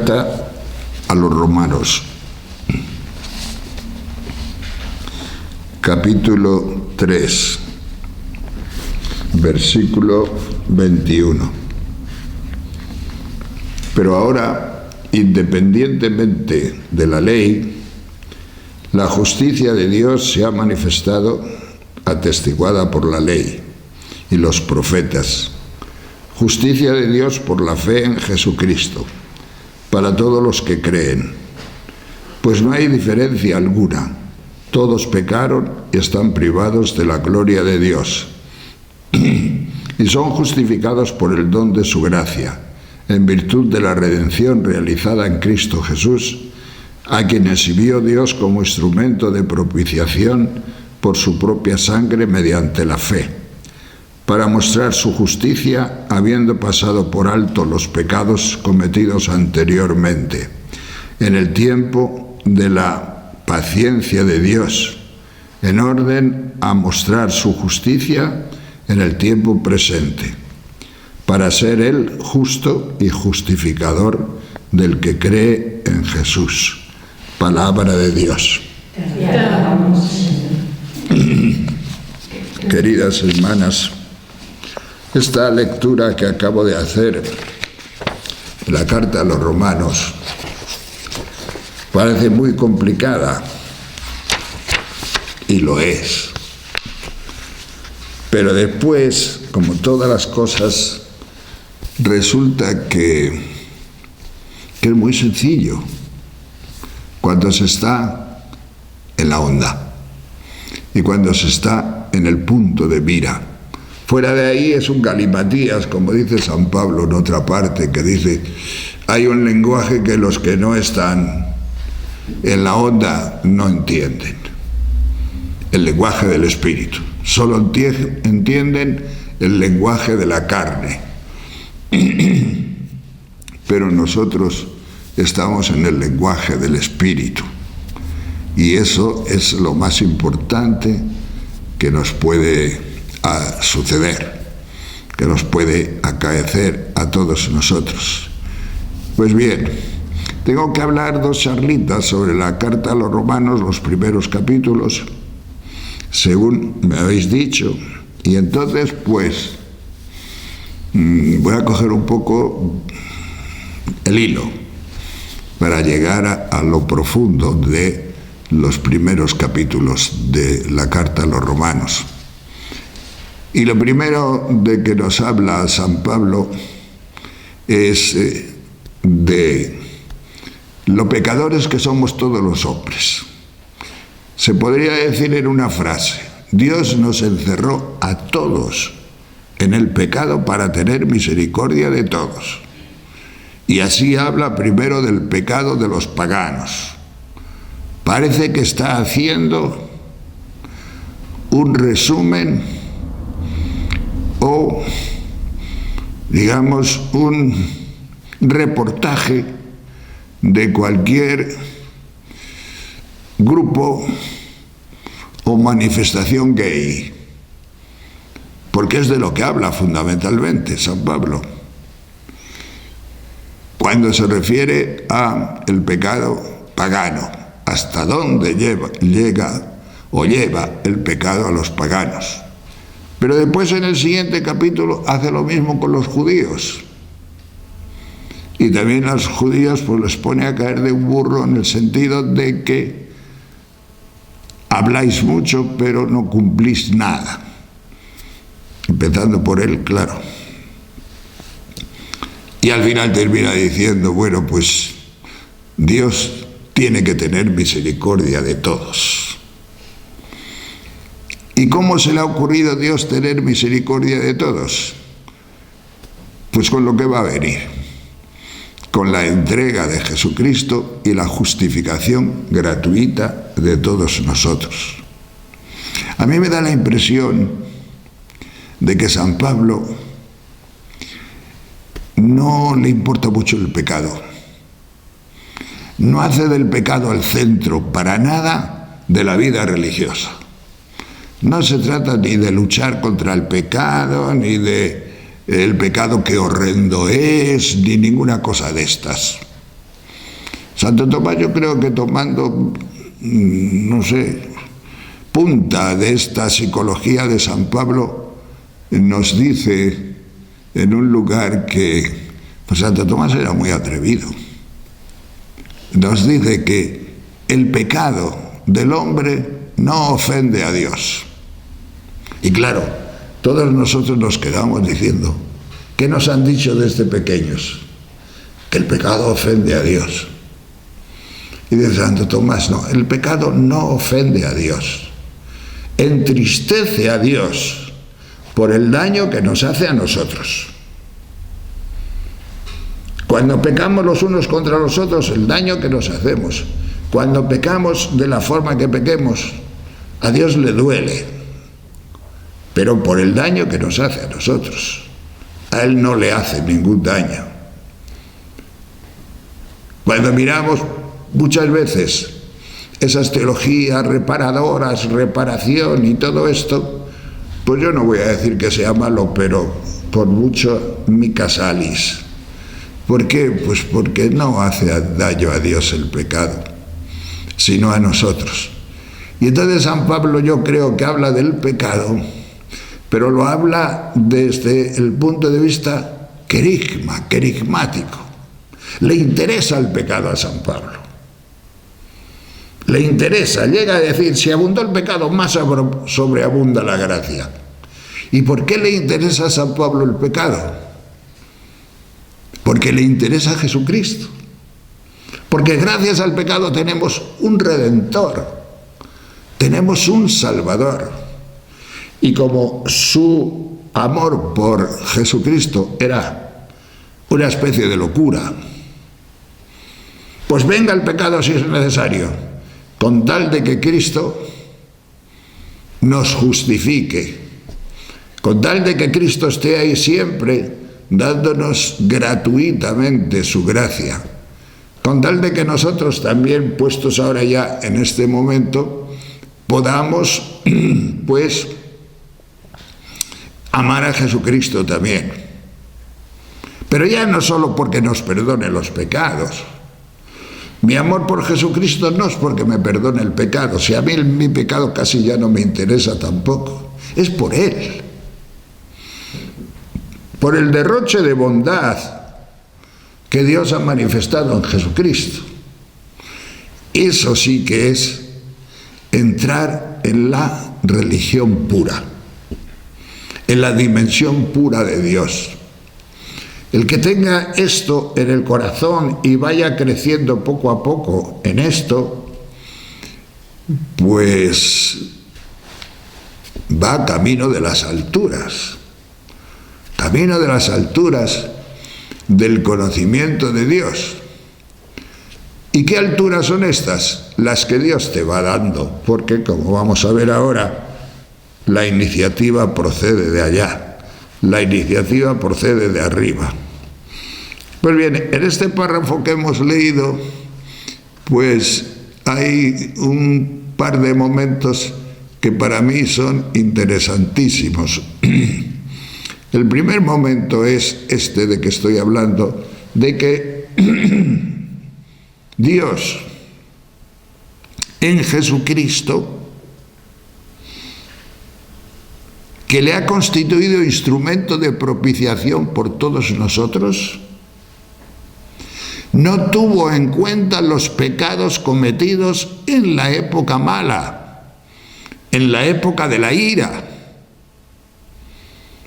Carta a los Romanos, capítulo 3, versículo 21. Pero ahora, independientemente de la ley, la justicia de Dios se ha manifestado, atestiguada por la ley y los profetas. Justicia de Dios por la fe en Jesucristo, para todos los que creen. Pues no hay diferencia alguna. Todos pecaron y están privados de la gloria de Dios. Y son justificados por el don de su gracia, en virtud de la redención realizada en Cristo Jesús, a quien exhibió Dios como instrumento de propiciación por su propia sangre mediante la fe, para mostrar su justicia, habiendo pasado por alto los pecados cometidos anteriormente, en el tiempo de la paciencia de Dios, en orden a mostrar su justicia en el tiempo presente, para ser Él justo y justificador del que cree en Jesús. Palabra de Dios. Queridas hermanas, esta lectura que acabo de hacer, la carta a los Romanos, parece muy complicada, y lo es. Pero después, como todas las cosas, resulta que es muy sencillo cuando se está en la onda y cuando se está en el punto de mira. Fuera de ahí es un galimatías, como dice San Pablo en otra parte, que dice: hay un lenguaje que los que no están en la onda no entienden, el lenguaje del espíritu. Solo entienden el lenguaje de la carne. Pero nosotros estamos en el lenguaje del espíritu, y eso es lo más importante que nos puede suceder, que nos puede acaecer a todos nosotros. Pues bien, tengo que hablar dos charlitas sobre la carta a los Romanos, los primeros capítulos, según me habéis dicho, y entonces pues voy a coger un poco el hilo para llegar a lo profundo de los primeros capítulos de la carta a los Romanos. Y lo primero de que nos habla San Pablo es de lo pecadores que somos todos los hombres. Se podría decir en una frase: Dios nos encerró a todos en el pecado para tener misericordia de todos. Y así habla primero del pecado de los paganos. Parece que está haciendo un resumen o, digamos, un reportaje de cualquier grupo o manifestación gay, porque es de lo que habla fundamentalmente San Pablo cuando se refiere a el pecado pagano, hasta dónde lleva el pecado a los paganos. Pero después en el siguiente capítulo hace lo mismo con los judíos, y también a los judíos pues les pone a caer de un burro, en el sentido de que habláis mucho pero no cumplís nada, empezando por él, claro. Y al final termina diciendo: bueno, pues Dios tiene que tener misericordia de todos. ¿Y cómo se le ha ocurrido a Dios tener misericordia de todos? Pues con lo que va a venir, con la entrega de Jesucristo y la justificación gratuita de todos nosotros. A mí me da la impresión de que San Pablo no le importa mucho el pecado. No hace del pecado el centro para nada de la vida religiosa. No se trata ni de luchar contra el pecado, ni de el pecado que horrendo es, ni ninguna cosa de estas. Santo Tomás, yo creo que tomando, no sé, punta de esta psicología de San Pablo, nos dice en un lugar que pues Santo Tomás era muy atrevido. Nos dice que el pecado del hombre no ofende a Dios. Y claro, todos nosotros nos quedamos diciendo, ¿qué nos han dicho desde pequeños? Que el pecado ofende a Dios. Y dice Santo Tomás, no, el pecado no ofende a Dios. Entristece a Dios por el daño que nos hace a nosotros. Cuando pecamos los unos contra los otros, el daño que nos hacemos. Cuando pecamos de la forma que pequemos, a Dios le duele, pero por el daño que nos hace a nosotros. A Él no le hace ningún daño. Cuando miramos muchas veces esas teologías reparadoras, reparación y todo esto, pues yo no voy a decir que sea malo, pero por mucho mica salis. ¿Por qué? Pues porque no hace daño a Dios el pecado, sino a nosotros. Y entonces San Pablo, yo creo que habla del pecado, pero lo habla desde el punto de vista querigmático. Le interesa el pecado a San Pablo. Le interesa, llega a decir, si abundó el pecado, más sobreabunda la gracia. ¿Y por qué le interesa a San Pablo el pecado? Porque le interesa a Jesucristo. Porque gracias al pecado tenemos un Redentor, tenemos un Salvador. Y como su amor por Jesucristo era una especie de locura, pues venga el pecado si es necesario, con tal de que Cristo nos justifique, con tal de que Cristo esté ahí siempre dándonos gratuitamente su gracia, con tal de que nosotros también, puestos ahora ya en este momento, podamos pues amar a Jesucristo también. Pero ya no solo porque nos perdone los pecados. Mi amor por Jesucristo no es porque me perdone el pecado. Si a mí mi pecado casi ya no me interesa tampoco. Es por Él. Por el derroche de bondad que Dios ha manifestado en Jesucristo. Eso sí que es entrar en la religión pura, en la dimensión pura de Dios. El que tenga esto en el corazón y vaya creciendo poco a poco en esto, pues va camino de las alturas. Camino de las alturas del conocimiento de Dios. ¿Y qué alturas son estas? Las que Dios te va dando, porque como vamos a ver ahora, la iniciativa procede de allá, la iniciativa procede de arriba. Pues bien, en este párrafo que hemos leído, pues hay un par de momentos que para mí son interesantísimos. El primer momento es este de que estoy hablando, de que Dios en Jesucristo, que le ha constituido instrumento de propiciación por todos nosotros, no tuvo en cuenta los pecados cometidos en la época mala, en la época de la ira.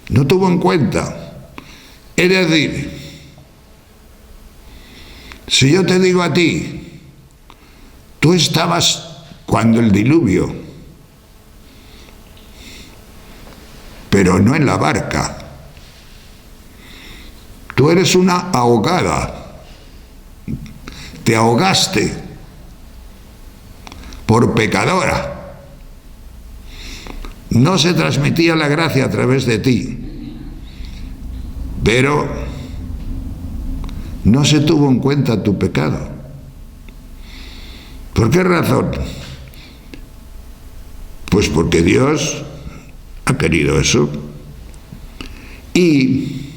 No tuvo en cuenta. Es decir, si yo te digo a ti, tú estabas cuando el diluvio, pero no en la barca. Tú eres una ahogada. Te ahogaste por pecadora. No se transmitía la gracia a través de ti, pero no se tuvo en cuenta tu pecado. ¿Por qué razón? Pues porque Dios ha querido eso. Y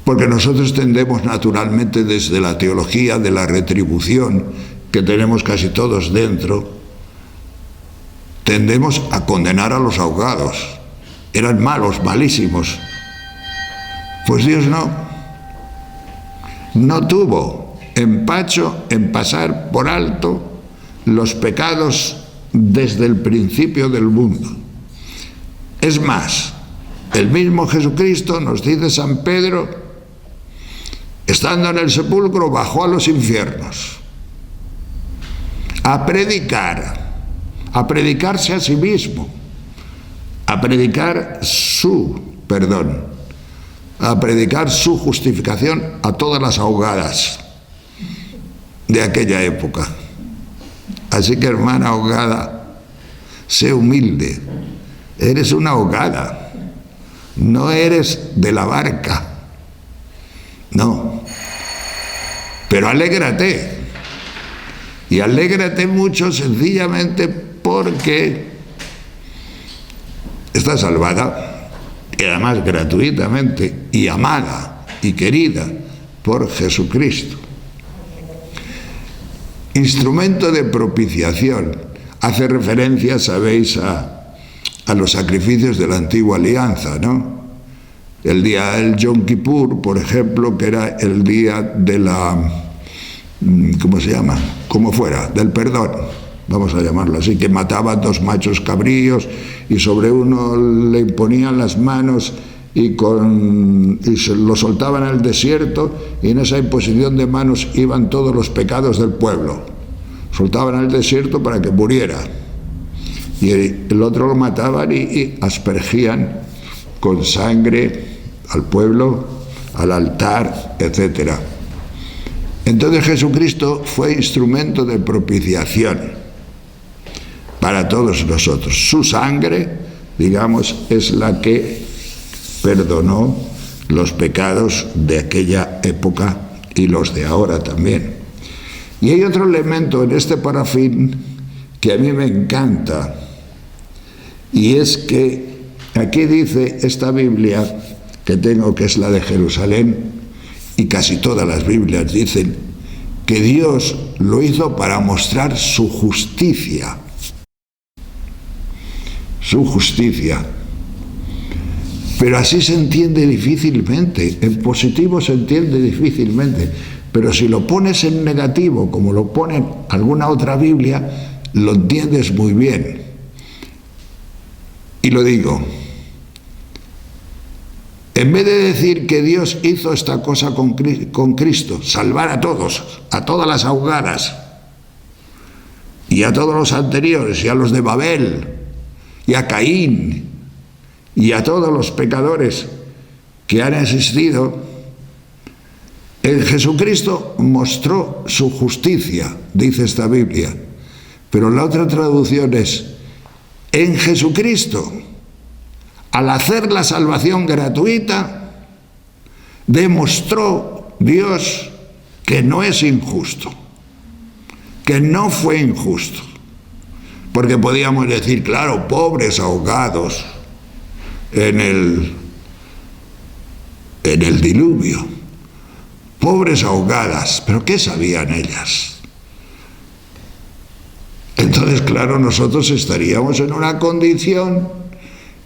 Porque nosotros tendemos naturalmente desde la teología de la retribución, que tenemos casi todos dentro, tendemos a condenar a los ahogados. Eran malos, malísimos. Pues Dios no tuvo empacho en pasar por alto los pecados desde el principio del mundo. Es más, el mismo Jesucristo, nos dice San Pedro, estando en el sepulcro, bajó a los infiernos a predicarse a sí mismo, a predicar su perdón, a predicar su justificación a todas las ahogadas de aquella época. Así que, hermana ahogada, sé humilde. Eres una ahogada, no eres de la barca, no. Pero alégrate, y alégrate mucho sencillamente porque estás salvada, y además gratuitamente, y amada y querida por Jesucristo. Instrumento de propiciación. Hace referencia, sabéis, a los sacrificios de la antigua alianza, ¿no? El día del Yom Kippur, por ejemplo, que era el día de la, ¿cómo se llama? Como fuera, del perdón, vamos a llamarlo así, que mataban 2 machos cabríos y sobre uno le imponían las manos y lo soltaban al desierto, y en esa imposición de manos iban todos los pecados del pueblo. Soltaban al desierto para que muriera. Y el otro lo mataban y aspergían con sangre al pueblo, al altar, etc. Entonces Jesucristo fue instrumento de propiciación para todos nosotros. Su sangre, digamos, es la que perdonó los pecados de aquella época y los de ahora también. Y hay otro elemento en este parafín que a mí me encanta, y es que aquí dice esta Biblia que tengo, que es la de Jerusalén, y casi todas las Biblias dicen que Dios lo hizo para mostrar su justicia. Su justicia. Pero así se entiende difícilmente. En positivo se entiende difícilmente. Pero si lo pones en negativo, como lo pone alguna otra Biblia, lo entiendes muy bien. Y lo digo, en vez de decir que Dios hizo esta cosa con Cristo, salvar a todos, a todas las ahogadas, y a todos los anteriores, y a los de Babel, y a Caín, y a todos los pecadores que han existido, en Jesucristo mostró su justicia, dice esta Biblia. Pero la otra traducción es, en Jesucristo, al hacer la salvación gratuita, demostró Dios que no es injusto, que no fue injusto. Porque podíamos decir, claro, pobres ahogados en el diluvio, pobres ahogadas, pero ¿qué sabían ellas? Entonces, claro, nosotros estaríamos en una condición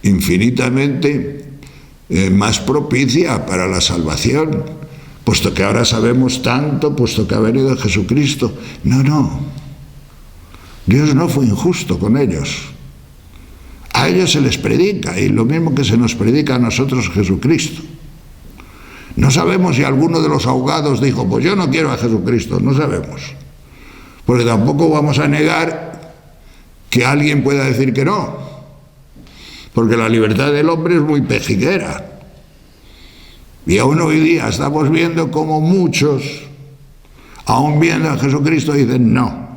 infinitamente más propicia para la salvación, puesto que ahora sabemos tanto, puesto que ha venido Jesucristo. No, Dios no fue injusto con ellos. A ellos se les predica, y lo mismo que se nos predica a nosotros Jesucristo. No sabemos si alguno de los ahogados dijo, pues yo no quiero a Jesucristo, no sabemos. Porque tampoco vamos a negar que alguien pueda decir que no, porque la libertad del hombre es muy pejiguera. Y aún hoy día estamos viendo como muchos, aún viendo a Jesucristo, dicen no.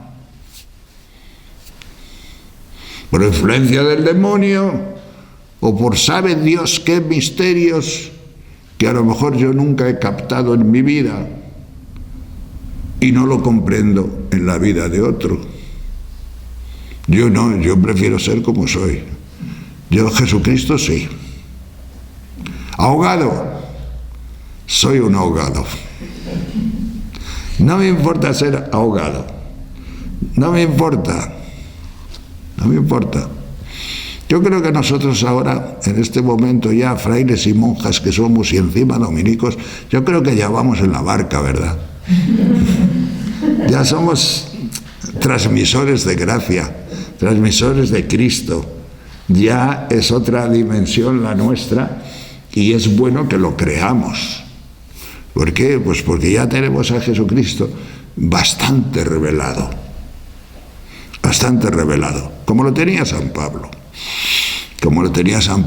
Por influencia del demonio, o por sabe Dios qué misterios que a lo mejor yo nunca he captado en mi vida y no lo comprendo en la vida de otro. Yo no, yo prefiero ser como soy. Yo Jesucristo sí. Ahogado, soy un ahogado. No me importa ser ahogado. No me importa. Yo creo que nosotros ahora, en este momento ya, frailes y monjas que somos y encima dominicos, yo creo que ya vamos en la barca, ¿verdad? Ya somos transmisores de gracia, transmisores de Cristo. Ya es otra dimensión la nuestra y es bueno que lo creamos. ¿Por qué? Pues porque ya tenemos a Jesucristo bastante revelado, como lo tenía San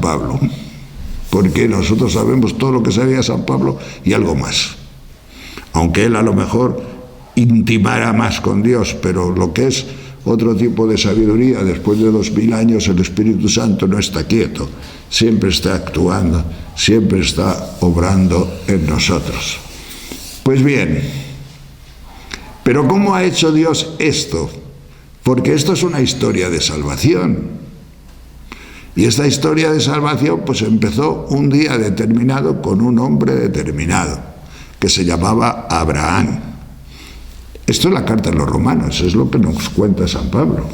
Pablo, porque nosotros sabemos todo lo que sabía San Pablo y algo más, aunque él a lo mejor intimara más con Dios, pero lo que es otro tipo de sabiduría, después de 2000 años el Espíritu Santo no está quieto, siempre está actuando, siempre está obrando en nosotros. Pues bien, pero ¿cómo ha hecho Dios esto? Porque esto es una historia de salvación. Y esta historia de salvación pues empezó un día determinado con un hombre determinado, que se llamaba Abraham. Esto es la carta de los Romanos, es lo que nos cuenta San Pablo.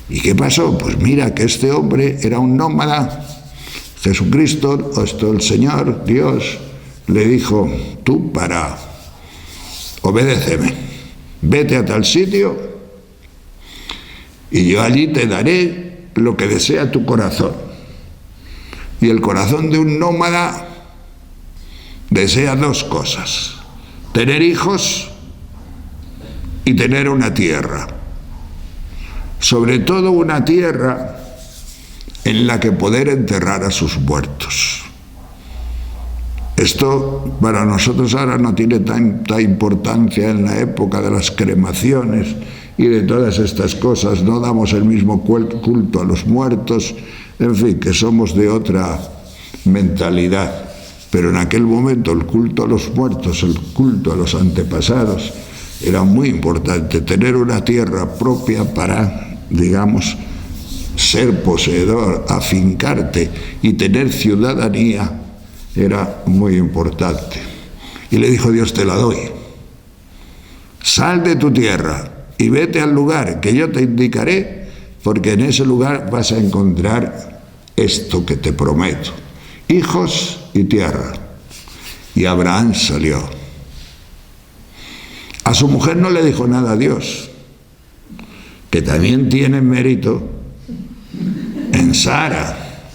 ¿Y qué pasó? Pues mira que este hombre era un nómada. Jesucristo, el Señor, Dios, le dijo, tú obedéceme, vete a tal sitio y yo allí te daré lo que desea tu corazón. Y el corazón de un nómada desea dos cosas: tener hijos y tener una tierra, sobre todo una tierra en la que poder enterrar a sus muertos. Esto para nosotros ahora no tiene tanta importancia en la época de las cremaciones y de todas estas cosas, no damos el mismo culto a los muertos, en fin, que somos de otra mentalidad. Pero en aquel momento el culto a los muertos, el culto a los antepasados, era muy importante. Tener una tierra propia para, digamos, ser poseedor, afincarte y tener ciudadanía era muy importante. Y le dijo Dios, te la doy. Sal de tu tierra y vete al lugar que yo te indicaré, porque en ese lugar vas a encontrar esto que te prometo: hijos y tierra. Y Abraham salió. A su mujer no le dijo nada a Dios, que también tiene mérito en Sara,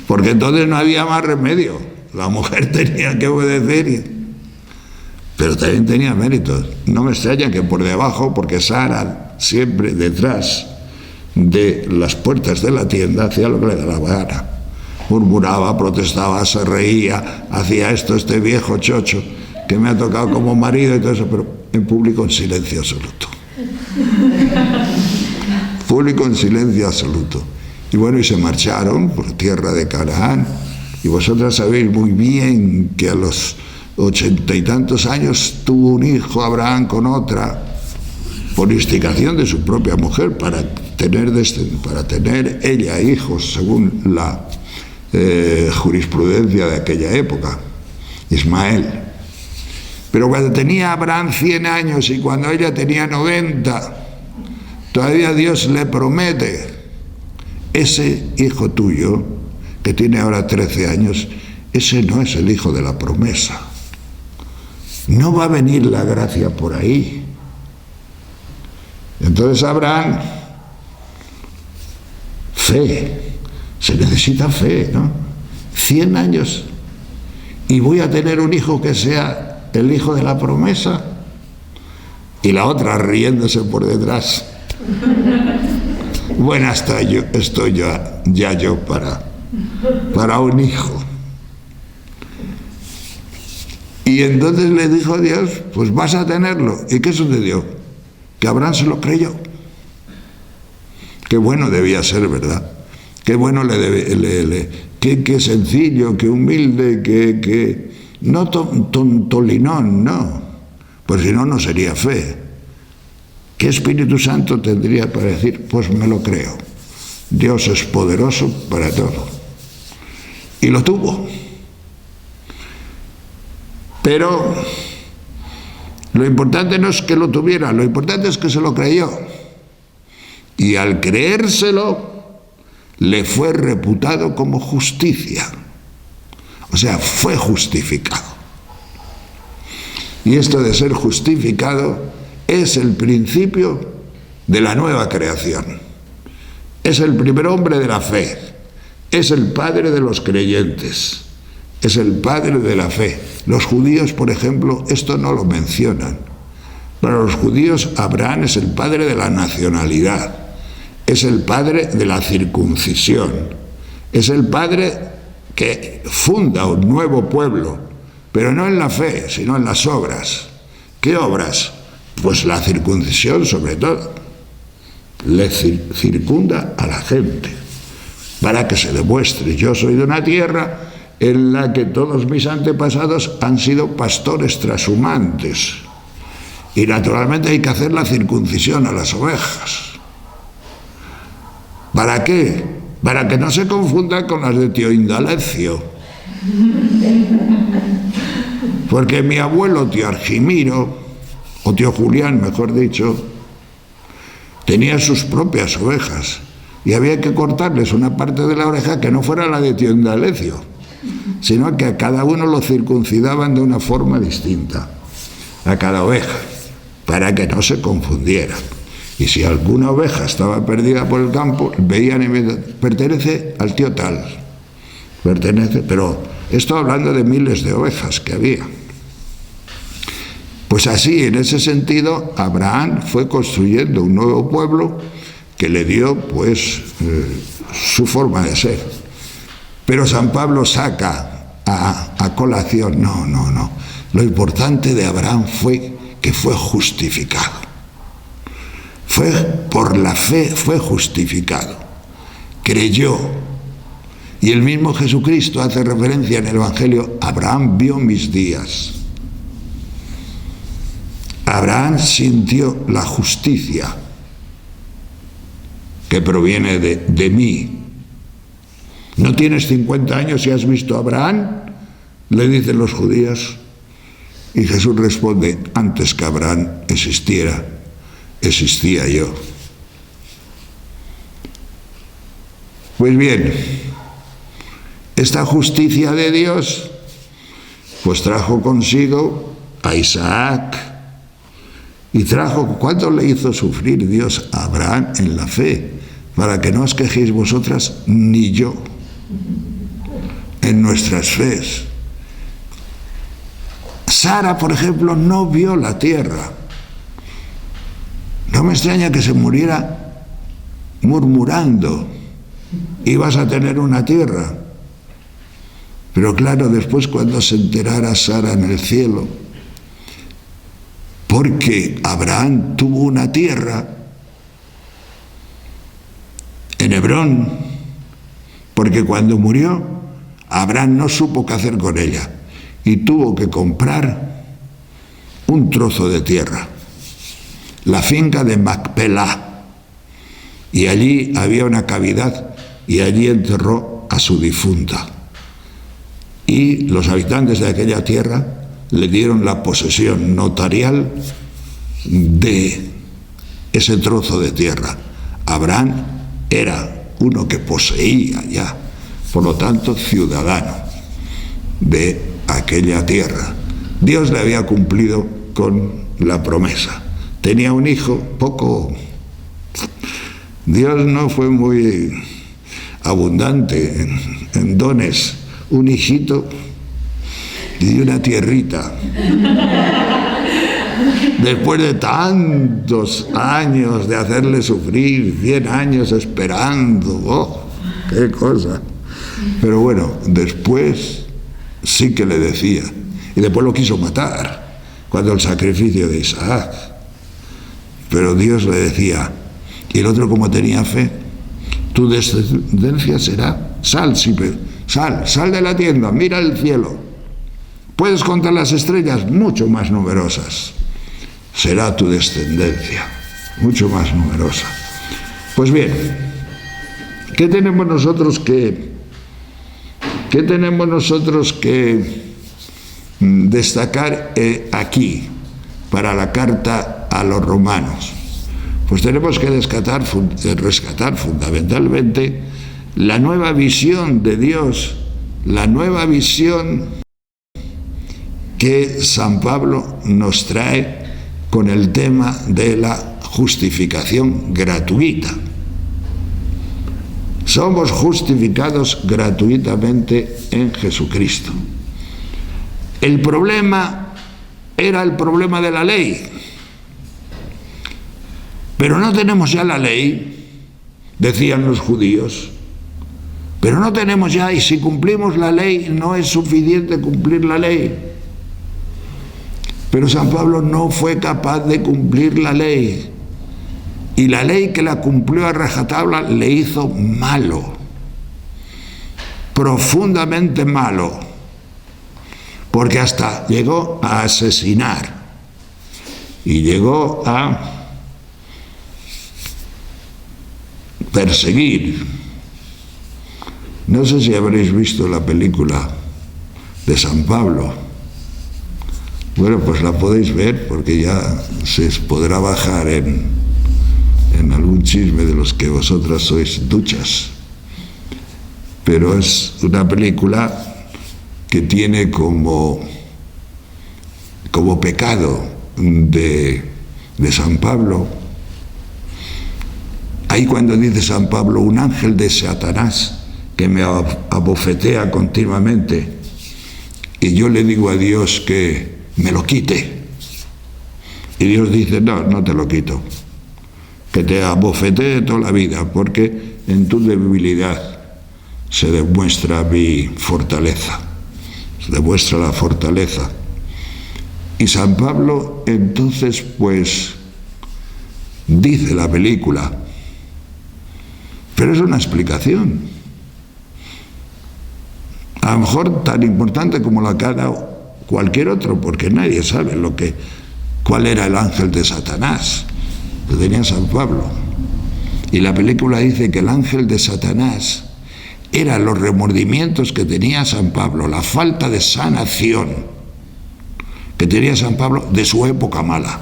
porque entonces no había más remedio, la mujer tenía que obedecer, pero también tenía méritos. No me extraña que por debajo, porque Sara siempre detrás de las puertas de la tienda hacía lo que le daba la gana, murmuraba, protestaba, se reía, hacía esto, este viejo chocho que me ha tocado como marido y todo eso, pero en público en silencio absoluto. Público en silencio absoluto. Y bueno, y se marcharon por tierra de Canaán. Y vosotras sabéis muy bien que a los 80 y tantos años tuvo un hijo Abraham con otra, por instigación de su propia mujer, para tener ella hijos, según la jurisprudencia de aquella época, Ismael. Pero cuando tenía Abraham 100 años y cuando ella tenía 90, todavía Dios le promete: ese hijo tuyo, que tiene ahora 13 años, ese no es el hijo de la promesa. No va a venir la gracia por ahí. Entonces Abraham, fe, se necesita fe, ¿no? 100 años y voy a tener un hijo que sea el hijo de la promesa. Y la otra riéndose por detrás. Bueno, estoy yo para un hijo. Y entonces le dijo a Dios, pues vas a tenerlo. ¿Y qué sucedió? Que Abraham se lo creyó. Qué bueno debía ser, ¿verdad? Qué bueno qué sencillo, qué humilde, que no tontolinón, no. Pues si no, no sería fe. ¿Qué Espíritu Santo tendría para decir? Pues me lo creo. Dios es poderoso para todo. Y lo tuvo. Pero lo importante no es que lo tuviera, lo importante es que se lo creyó. Y al creérselo, le fue reputado como justicia. O sea, fue justificado. Y esto de ser justificado es el principio de la nueva creación. Es el primer hombre de la fe. Es el padre de los creyentes. Es el padre de la fe. Los judíos, por ejemplo, esto no lo mencionan. Para los judíos, Abraham es el padre de la nacionalidad. Es el padre de la circuncisión. Es el padre que funda un nuevo pueblo, pero no en la fe, sino en las obras. ¿Qué obras? Pues la circuncisión, sobre todo. Le circunda a la gente para que se demuestre: yo soy de una tierra en la que todos mis antepasados han sido pastores trashumantes, y naturalmente hay que hacer la circuncisión a las ovejas. ¿Para qué? Para que no se confunda con las de tío Indalecio. Porque mi abuelo, tío Argimiro, o tío Julián, mejor dicho, tenía sus propias ovejas y había que cortarles una parte de la oreja que no fuera la de tío Indalecio, sino que a cada uno lo circuncidaban de una forma distinta, a cada oveja, para que no se confundieran. Y si alguna oveja estaba perdida por el campo, veían y pertenece al tío tal, pertenece, pero estoy hablando de miles de ovejas que había. Pues así, en ese sentido, Abraham fue construyendo un nuevo pueblo que le dio, pues, su forma de ser. Pero San Pablo saca a colación, no. Lo importante de Abraham fue que fue justificado. Fue por la fe, fue justificado. Creyó. Y el mismo Jesucristo hace referencia en el Evangelio: Abraham vio mis días. Abraham sintió la justicia que proviene de mí. ¿No tienes 50 años y has visto a Abraham?, le dicen los judíos. Y Jesús responde: antes que Abraham existiera, existía yo. Pues bien, esta justicia de Dios pues trajo consigo a Isaac, y trajo, ¿cuánto le hizo sufrir Dios a Abraham en la fe? Para que no os quejéis vosotras ni yo en nuestras fees. Sara, por ejemplo, no vio la tierra. No me extraña que se muriera murmurando: ibas a tener una tierra. Pero claro, después, cuando se enterara Sara en el cielo, porque Abraham tuvo una tierra en Hebrón, porque cuando murió, Abraham no supo qué hacer con ella y tuvo que comprar un trozo de tierra, la finca de Macpelá, y allí había una cavidad y allí enterró a su difunta. Y los habitantes de aquella tierra le dieron la posesión notarial de ese trozo de tierra. Abraham era uno que poseía ya, por lo tanto, ciudadano de aquella tierra. Dios le había cumplido con la promesa. Tenía un hijo, poco. Dios no fue muy abundante en dones. Un hijito y una tierrita. Después de tantos años de hacerle sufrir, 100 años esperando, ¡oh, qué cosa! Pero bueno, después sí que le decía, y después lo quiso matar, cuando el sacrificio de Isaac. Pero Dios le decía, y el otro, como tenía fe: tu descendencia será, sal de la tienda, mira el cielo. Puedes contar las estrellas, mucho más numerosas. Será tu descendencia, mucho más numerosa. Pues bien, ¿qué tenemos nosotros que destacar aquí para la carta a los romanos? Pues tenemos que rescatar fundamentalmente la nueva visión de Dios, la nueva visión que San Pablo nos trae con el tema de la justificación gratuita. Somos justificados gratuitamente en Jesucristo. El problema era el problema de la ley. Pero no tenemos ya la ley, decían los judíos. Pero no tenemos ya, y si cumplimos la ley, no es suficiente cumplir la ley. Pero San Pablo no fue capaz de cumplir la ley. Y la ley que la cumplió a rajatabla le hizo malo, profundamente malo, porque hasta llegó a asesinar y llegó a perseguir. No sé si habréis visto la película de San Pablo. Bueno, pues la podéis ver porque ya se podrá bajar en algún chisme de los que vosotras sois duchas. Pero es una película que tiene como pecado de San Pablo. Ahí cuando dice San Pablo, un ángel de Satanás que me abofetea continuamente, y yo le digo a Dios que me lo quite. Y Dios dice, no te lo quito. Que te abofetee toda la vida, porque en tu debilidad se demuestra mi fortaleza. Se demuestra la fortaleza. Y San Pablo, entonces, pues, dice la película, pero es una explicación. A lo mejor tan importante como la que ha dado cualquier otro, porque nadie sabe cuál era el ángel de Satanás. Lo tenía San Pablo. Y la película dice que el ángel de Satanás eran los remordimientos que tenía San Pablo, la falta de sanación que tenía San Pablo de su época mala.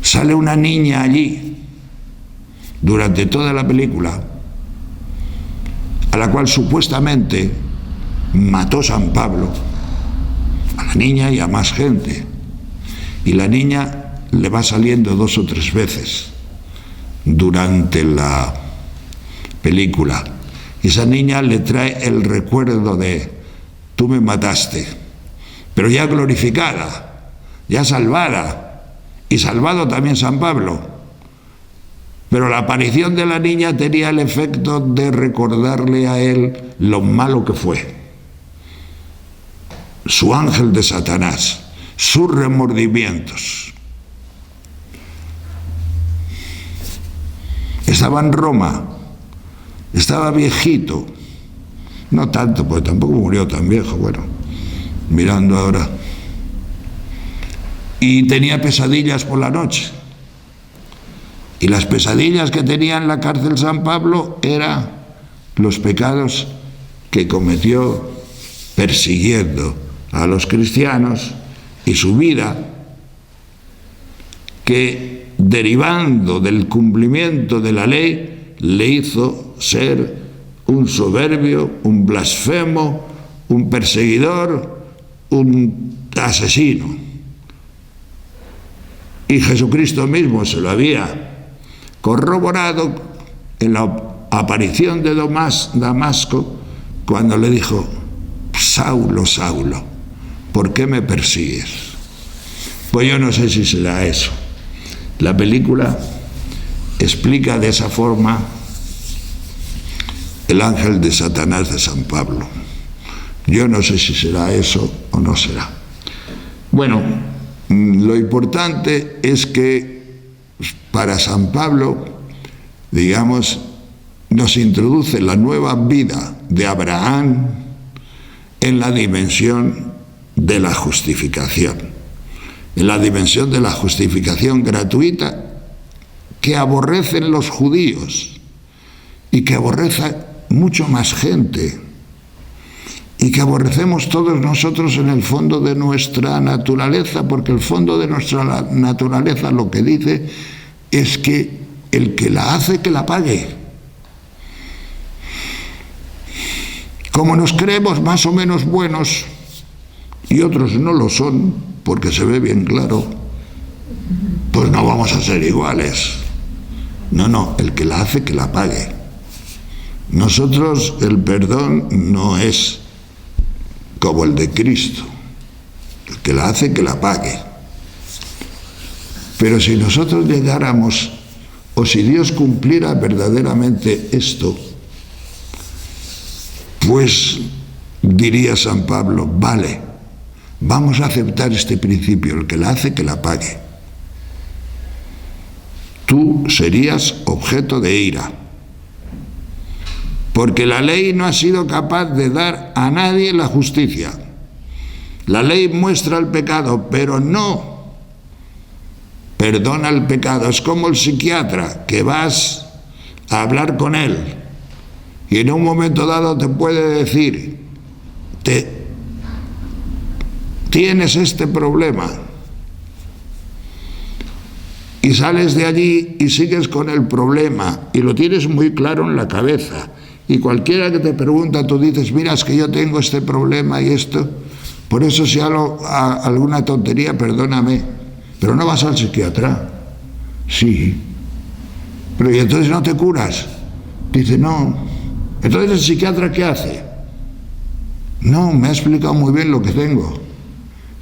Sale una niña allí durante toda la película, a la cual supuestamente mató San Pablo, a la niña y a más gente. Y la niña le va saliendo 2 o 3 veces durante la película. Y esa niña le trae el recuerdo de, tú me mataste, pero ya glorificada, ya salvada, y salvado también San Pablo. Pero la aparición de la niña tenía el efecto de recordarle a él lo malo que fue. Su ángel de Satanás, sus remordimientos. Estaba en Roma, estaba viejito, no tanto, porque tampoco murió tan viejo, bueno, mirando ahora, y tenía pesadillas por la noche, y las pesadillas que tenía en la cárcel San Pablo eran los pecados que cometió persiguiendo a los cristianos y su vida, que derivando del cumplimiento de la ley, le hizo ser un soberbio, un blasfemo, un perseguidor, un asesino. Y Jesucristo mismo se lo había corroborado en la aparición de Damasco, cuando le dijo, Saulo, Saulo, ¿por qué me persigues? Pues yo no sé si será eso. La película explica de esa forma el ángel de Satanás de San Pablo. Yo no sé si será eso o no será. Bueno, lo importante es que para San Pablo, digamos, nos introduce la nueva vida de Abraham en la dimensión de la justificación. En la dimensión de la justificación gratuita que aborrecen los judíos y que aborrece mucho más gente. y que aborrecemos todos nosotros en el fondo de nuestra naturaleza, porque el fondo de nuestra naturaleza lo que dice es que el que la hace, que la pague. Como nos creemos más o menos buenos, y otros no lo son, porque se ve bien claro, pues no vamos a ser iguales. No, el que la hace, que la pague. Nosotros, el perdón no es como el de Cristo. El que la hace, que la pague. Pero si nosotros llegáramos, o si Dios cumpliera verdaderamente esto, pues diría San Pablo, vale, vamos a aceptar este principio, el que la hace, que la pague. Tú serías objeto de ira, porque la ley no ha sido capaz de dar a nadie la justicia. La ley muestra el pecado, pero no perdona el pecado. Es como el psiquiatra, que vas a hablar con él y en un momento dado te puede decir, tienes este problema, y sales de allí y sigues con el problema y lo tienes muy claro en la cabeza, y cualquiera que te pregunta, tú dices, mira, es que yo tengo este problema y esto, por eso si hago alguna tontería, perdóname, pero no vas al psiquiatra. Sí, pero ¿y entonces no te curas? Dice, no. Entonces el psiquiatra, ¿qué hace? No, me ha explicado muy bien lo que tengo,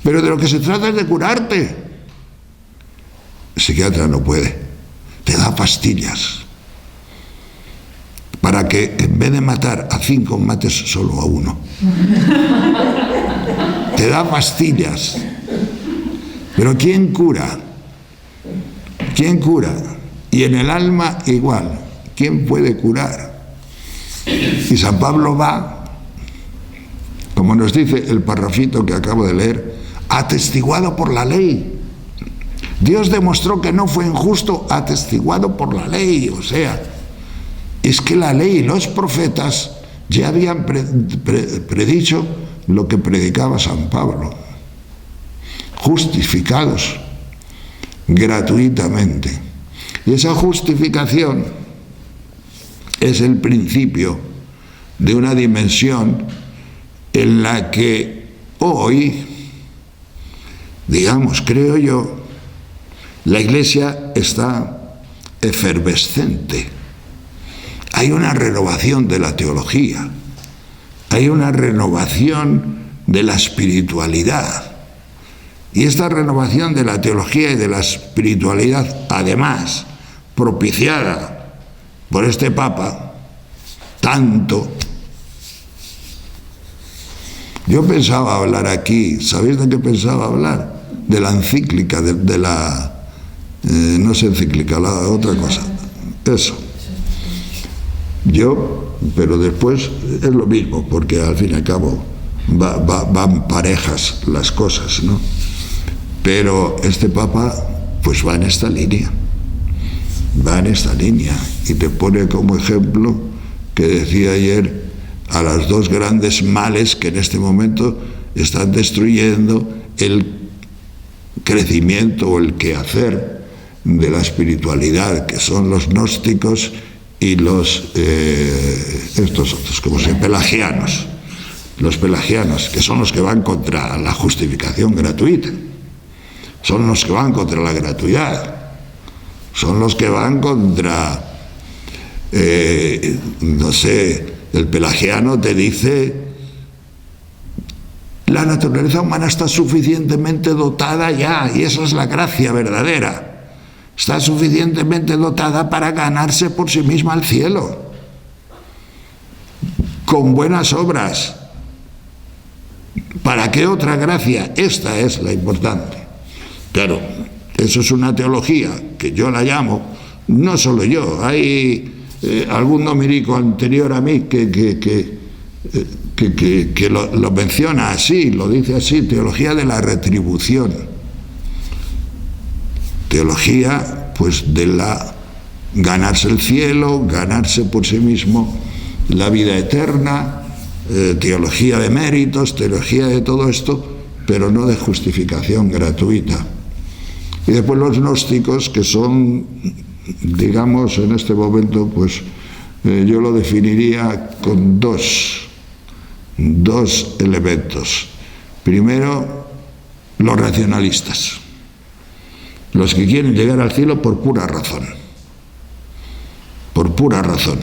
pero de lo que se trata es de curarte. El psiquiatra no puede, te da pastillas para que en vez de matar a 5 mates solo a 1. Te da pastillas. Pero ¿quién cura? ¿Quién cura? Y en el alma igual, ¿quién puede curar? Y San Pablo va, como nos dice el parrafito que acabo de leer, atestiguado por la ley. Dios demostró que no fue injusto, atestiguado por la ley. O sea, es que la ley y los profetas ya habían predicho lo que predicaba San Pablo. Justificados gratuitamente. Y esa justificación es el principio de una dimensión en la que hoy, digamos, creo yo, la Iglesia está efervescente. Hay una renovación de la teología, hay una renovación de la espiritualidad. Y esta renovación de la teología y de la espiritualidad, además, propiciada por este Papa, tanto. Yo pensaba hablar aquí, ¿sabéis de qué pensaba hablar? De la encíclica, no sé, encíclica, la otra cosa, eso. Pero después es lo mismo, porque al fin y al cabo van parejas las cosas, ¿no? Pero este Papa pues va en esta línea, y te pone como ejemplo, que decía ayer, a los 2 grandes males que en este momento están destruyendo el crecimiento o el quehacer de la espiritualidad, que son los gnósticos y estos otros, como se pelagianos. Los pelagianos, que son los que van contra la justificación gratuita, son los que van contra la gratuidad, son los que van contra, no sé, el pelagiano te dice, la naturaleza humana está suficientemente dotada ya, y esa es la gracia verdadera. Está suficientemente dotada para ganarse por sí misma el cielo, con buenas obras. ¿Para qué otra gracia? Esta es la importante. Claro, eso es una teología que yo la llamo, no solo yo, hay algún dominico anterior a mí que lo menciona así, lo dice así, teología de la retribución. Teología, pues, de ganarse el cielo, ganarse por sí mismo la vida eterna, teología de méritos, teología de todo esto, pero no de justificación gratuita. Y después los gnósticos, que son, digamos, en este momento, pues yo lo definiría con dos elementos. Primero, los racionalistas, los que quieren llegar al cielo por pura razón, por pura razón.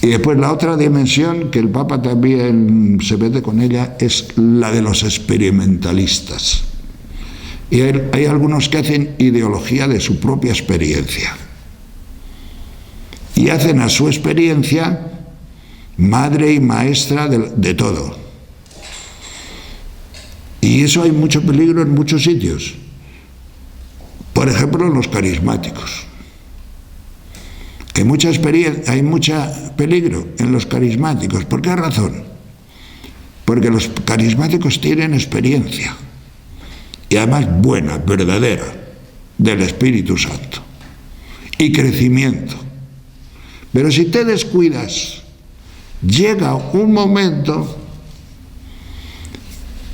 Y después la otra dimensión, que el Papa también se mete con ella, es la de los experimentalistas. Y hay algunos que hacen ideología de su propia experiencia. Y hacen a su experiencia madre y maestra de todo. Y eso hay mucho peligro en muchos sitios. Por ejemplo, los carismáticos. Hay mucho peligro en los carismáticos. ¿Por qué razón? Porque los carismáticos tienen experiencia. Y además buena, verdadera, del Espíritu Santo. Y crecimiento. Pero si te descuidas, llega un momento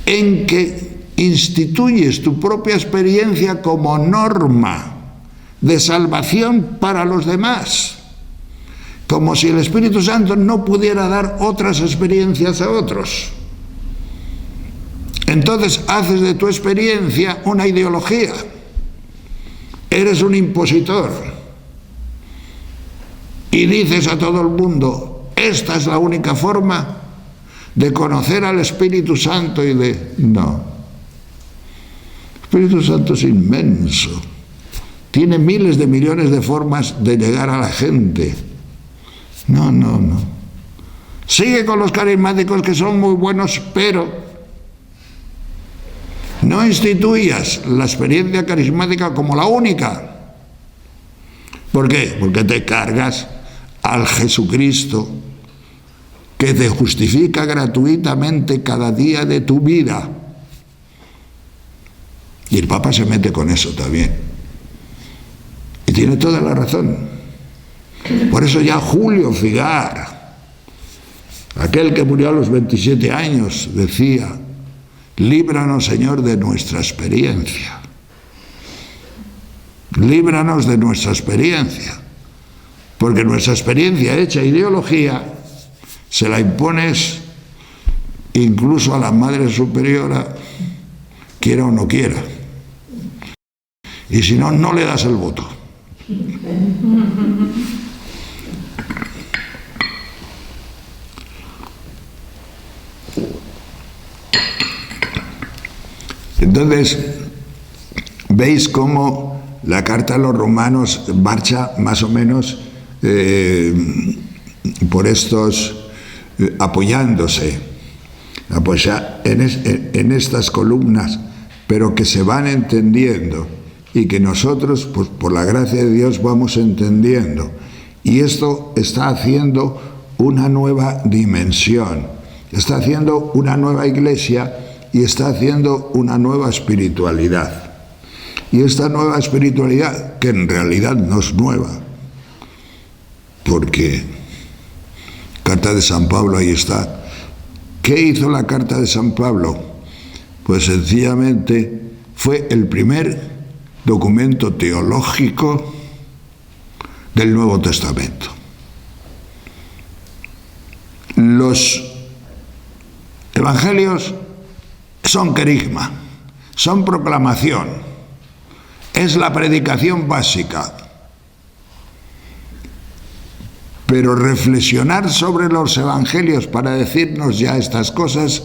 en que instituyes tu propia experiencia como norma de salvación para los demás, como si el Espíritu Santo no pudiera dar otras experiencias a otros. Entonces haces de tu experiencia una ideología, eres un impositor y dices a todo el mundo: esta es la única forma de conocer al Espíritu Santo y de... No. El Espíritu Santo es inmenso. Tiene miles de millones de formas de llegar a la gente. No. Sigue con los carismáticos, que son muy buenos, pero no instituyas la experiencia carismática como la única. ¿Por qué? Porque te cargas al Jesucristo que te justifica gratuitamente cada día de tu vida. Y el Papa se mete con eso también. Y tiene toda la razón. Por eso ya Julio Figar, aquel que murió a los 27 años, decía: líbranos, Señor, de nuestra experiencia. Líbranos de nuestra experiencia. Porque nuestra experiencia hecha ideología se la impones incluso a la Madre Superiora, quiera o no quiera. Y si no, no le das el voto. Entonces, veis cómo la carta a los romanos marcha más o menos por estos, apoyándose en estas columnas, pero que se van entendiendo y que nosotros, pues, por la gracia de Dios, vamos entendiendo. Y esto está haciendo una nueva dimensión, está haciendo una nueva iglesia y está haciendo una nueva espiritualidad. Y esta nueva espiritualidad, que en realidad no es nueva, porque carta de San Pablo, ahí está. ¿Qué hizo la carta de San Pablo? Pues sencillamente fue el primer documento teológico del Nuevo Testamento. Los evangelios son querigma, son proclamación, es la predicación básica. Pero reflexionar sobre los evangelios para decirnos ya estas cosas,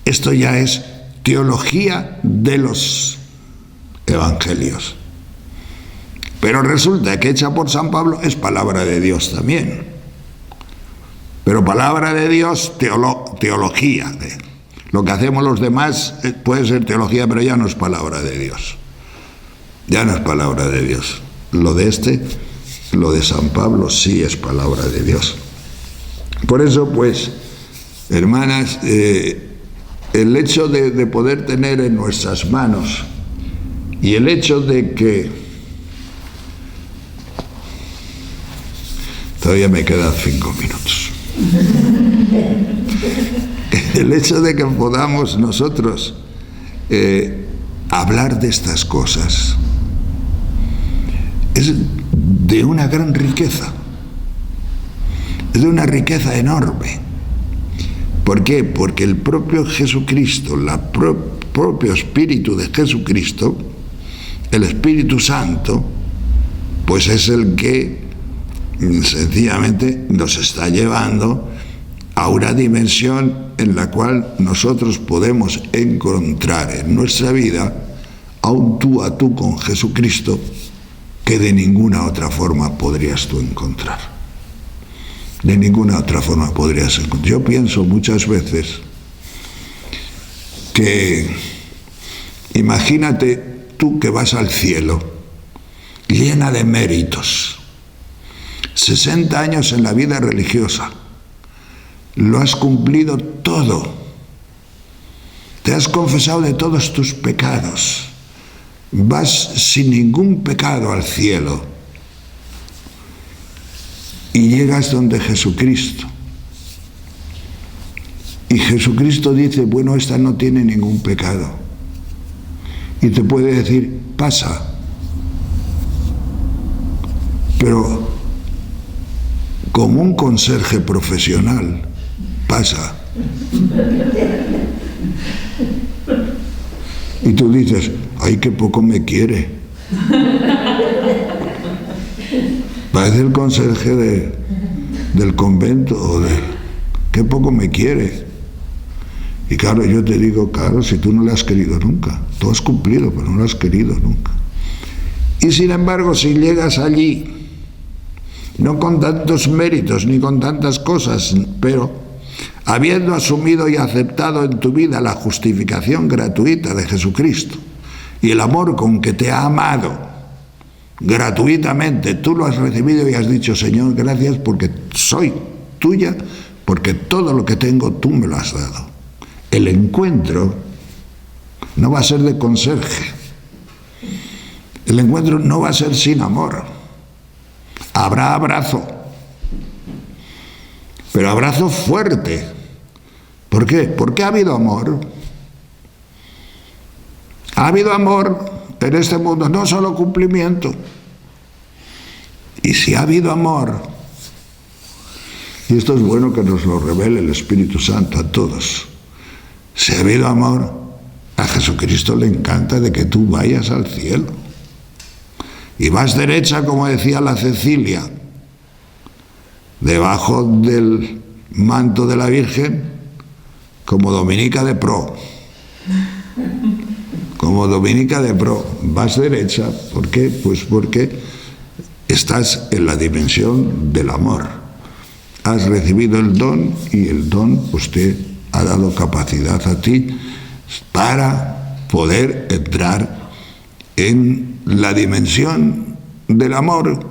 esto ya es teología de los evangelios. Pero resulta que hecha por San Pablo es palabra de Dios también. Pero palabra de Dios, teología. Lo que hacemos los demás puede ser teología, pero ya no es palabra de Dios. Ya no es palabra de Dios. Lo de San Pablo sí es palabra de Dios. Por eso, pues, hermanas, el hecho de poder tener en nuestras manos y el hecho de que todavía me quedan 5 minutos. El hecho de que podamos nosotros hablar de estas cosas es de una gran riqueza, es de una riqueza enorme. ¿Por qué? Porque el propio Jesucristo, el propio Espíritu de Jesucristo, el Espíritu Santo, pues es el que sencillamente nos está llevando a una dimensión en la cual nosotros podemos encontrar en nuestra vida a un tú a tú con Jesucristo que de ninguna otra forma podrías tú encontrar. De ninguna otra forma podrías encontrar. Yo pienso muchas veces que imagínate tú que vas al cielo llena de méritos, 60 años en la vida religiosa, lo has cumplido todo, te has confesado de todos tus pecados, vas sin ningún pecado al cielo y llegas donde Jesucristo. Y Jesucristo dice, bueno, esta no tiene ningún pecado. Y te puede decir, pasa. Pero como un conserje profesional, pasa. Y tú dices, ay, qué poco me quiere. Parece el conserje del convento o de qué poco me quiere. Y claro, yo te digo, claro, si tú no le has querido nunca, tú has cumplido, pero no lo has querido nunca. Y sin embargo, si llegas allí, no con tantos méritos ni con tantas cosas, pero habiendo asumido y aceptado en tu vida la justificación gratuita de Jesucristo y el amor con que te ha amado gratuitamente, tú lo has recibido y has dicho, Señor, gracias porque soy tuya, porque todo lo que tengo tú me lo has dado. El encuentro no va a ser de conserje. El encuentro no va a ser sin amor. Habrá abrazo, pero abrazo fuerte. ¿Por qué? Porque ha habido amor. Ha habido amor en este mundo, no solo cumplimiento. Y si ha habido amor, y esto es bueno que nos lo revele el Espíritu Santo a todos, si ha habido amor, a Jesucristo le encanta de que tú vayas al cielo. Y vas derecha, como decía la Cecilia, debajo del manto de la Virgen, como Dominica de Pro. Como Dominica de Pro. Vas derecha, ¿por qué? Pues porque estás en la dimensión del amor. Has recibido el don y el don pues te ha dado capacidad a ti para poder entrar en la dimensión del amor,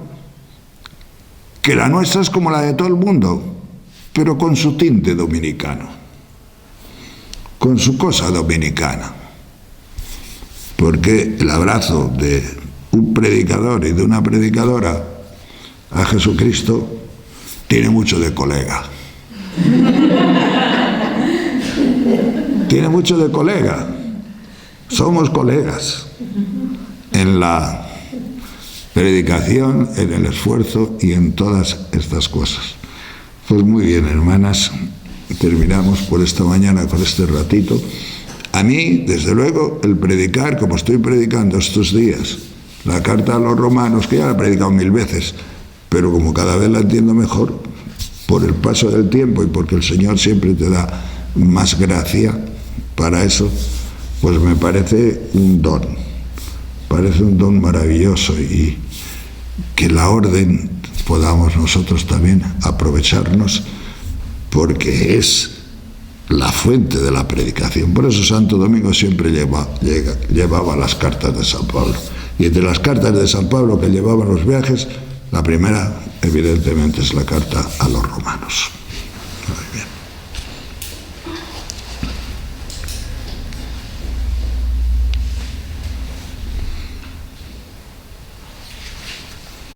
que la nuestra es como la de todo el mundo, pero con su tinte dominicano, con su cosa dominicana. Porque el abrazo de un predicador y de una predicadora a Jesucristo tiene mucho de colega. Tiene mucho de colega. Somos colegas en la predicación, en el esfuerzo y en todas estas cosas. Pues muy bien, hermanas, terminamos por esta mañana con este ratito. A mí, desde luego, el predicar, como estoy predicando estos días, la carta a los romanos, que ya la he predicado 1000 veces, pero como cada vez la entiendo mejor, por el paso del tiempo y porque el Señor siempre te da más gracia para eso, pues me parece un don maravilloso, y que la orden podamos nosotros también aprovecharnos, porque es la fuente de la predicación. Por eso Santo Domingo siempre llevaba las cartas de San Pablo, y entre las cartas de San Pablo que llevaban los viajes, la primera evidentemente es la carta a los romanos. Muy bien.